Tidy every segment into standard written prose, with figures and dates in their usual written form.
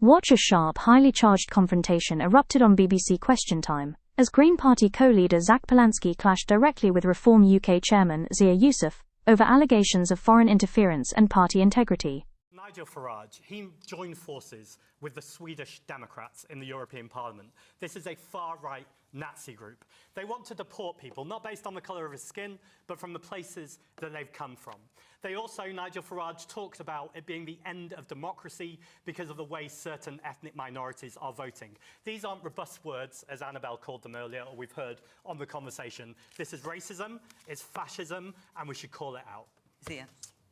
Watch a sharp, highly charged confrontation erupted on BBC Question Time, as Green Party co-leader Zack Polanski clashed directly with Reform UK chairman Zia Yusuf over allegations of foreign interference and party integrity. Nigel Farage, he joined forces with the Swedish Democrats in the European Parliament. This is a far-right Nazi group. They want to deport people, not based on the colour of his skin, but from the places that they've come from. They also, Nigel Farage talks about it being the end of democracy because of the way certain ethnic minorities are voting. These aren't robust words, as Annabelle called them earlier, or we've heard on the conversation. This is racism, it's fascism, and we should call it out. Zia.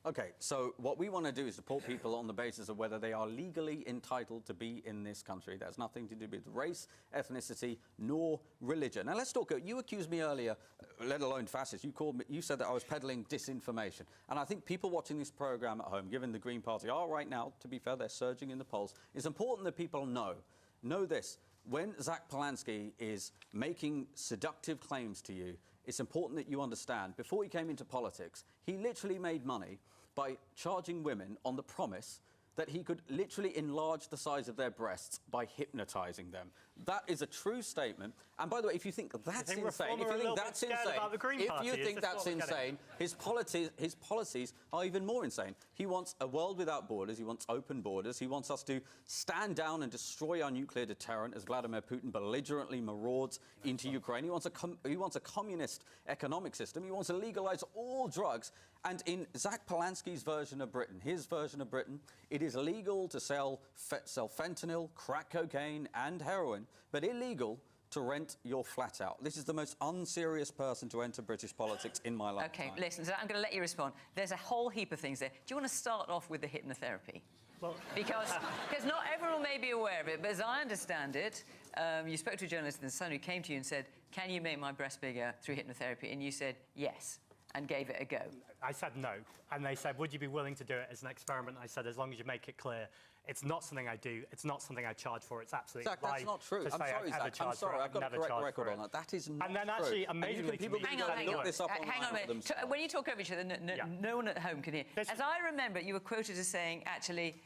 Okay, so what we want to do is deport people on the basis of whether they are legally entitled to be in this country. That's nothing to do with race, ethnicity, nor religion. Now let's talk. You accused me earlier, let alone fascist. You said that I was peddling disinformation. And I think people watching this programme at home, given the Green Party are right now, to be fair, they're surging in the polls. It's important that people know this. When Zack Polanski is making seductive claims to you, it's important that you understand, before he came into politics, he literally made money by charging women on the promise that he could literally enlarge the size of their breasts by hypnotising them. That is a true statement. And by the way, if you think that's insane, his policies are even more insane. He wants a world without borders. He wants open borders. He wants us to stand down and destroy our nuclear deterrent as Vladimir Putin belligerently marauds into Ukraine. He wants a communist economic system. He wants to legalise all drugs. And in Zack Polanski's version of Britain, his version of Britain, it is legal to sell fentanyl, crack cocaine and heroin, but illegal to rent your flat out. This is the most unserious person to enter British politics in my lifetime. OK, listen, so I'm going to let you respond. There's a whole heap of things there. Do you want to start off with the hypnotherapy? Well, because not everyone may be aware of it, but as I understand it, you spoke to a journalist in The Sun who came to you and said, can you make my breast bigger through hypnotherapy? And you said, yes, and gave it a go. I said no, and they said, would you be willing to do it as an experiment? I said, as long as you make it clear, it's not something I do, it's not something I charge for, it's absolutely Zack, that's not true. I'm sorry, Zack, I'm sorry, I've got a correct record on that. That is not true. And then actually, amazingly, people hang on a minute. When you talk over each other, no one at home can hear. As I remember, you were quoted as saying, actually,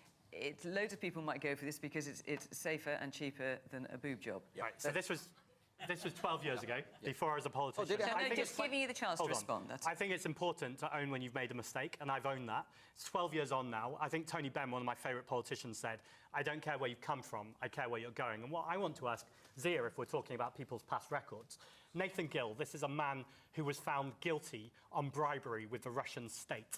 loads of people might go for this because it's safer and cheaper than a boob job. Right, so this was 12 years ago, before I was a politician. Just giving you the chance to respond. I think it's important to own when you've made a mistake, and I've owned that. It's 12 years on now. I think Tony Benn, one of my favourite politicians, said, I don't care where you've come from, I care where you're going. And what I want to ask Zia, if we're talking about people's past records, Nathan Gill, this is a man who was found guilty on bribery with the Russian state.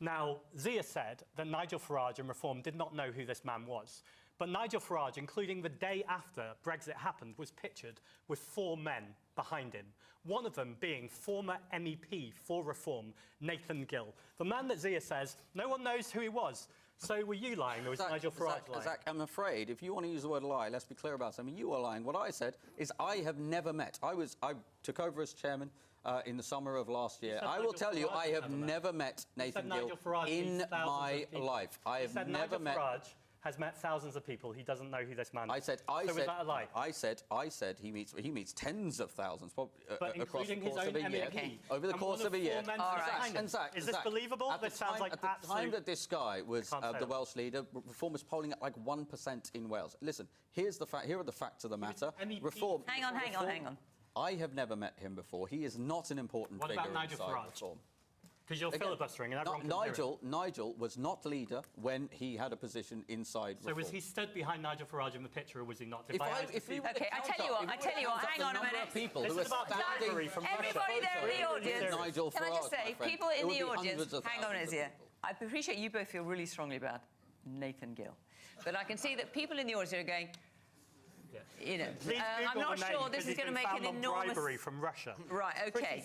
Now, Zia said that Nigel Farage and Reform did not know who this man was. But Nigel Farage, including the day after Brexit happened, was pictured with 4 men behind him, one of them being former MEP for Reform, Nathan Gill. The man that Zia says, no one knows who he was. So were you lying, or was Nigel Farage lying? Zack, I'm afraid, if you want to use the word lie, let's be clear about something. You are lying. What I said is I have never met. I took over as chairman in the summer of last year. I will tell you, I have never met Nathan Gill in my life. I have never met... has met thousands of people. He doesn't know who this man is. So was that a lie? I said he meets tens of thousands across the course of a year. Okay. Over the course of a year. And Zack, is this believable? At the time that this guy was the Welsh leader, Reform was polling at like 1% in Wales. Listen, here are the facts of the matter. Reform. Hang on. I have never met him before. He is not an important figure inside Reform. Because you're filibustering and everyone Nigel was not leader when he had a position inside Reform. So was he stood behind Nigel Farage in the picture, or was he not? Okay, I tell you what, hang on a minute. This is about bribery from Russia. Everybody there in the audience, Nigel Farage, can I just say, people in the audience, hang on a minute, I appreciate you both feel really strongly about Nathan Gill. But I can see that people in the audience are going, you know, I'm not sure this is going to make an enormous... bribery from Russia. Right, okay.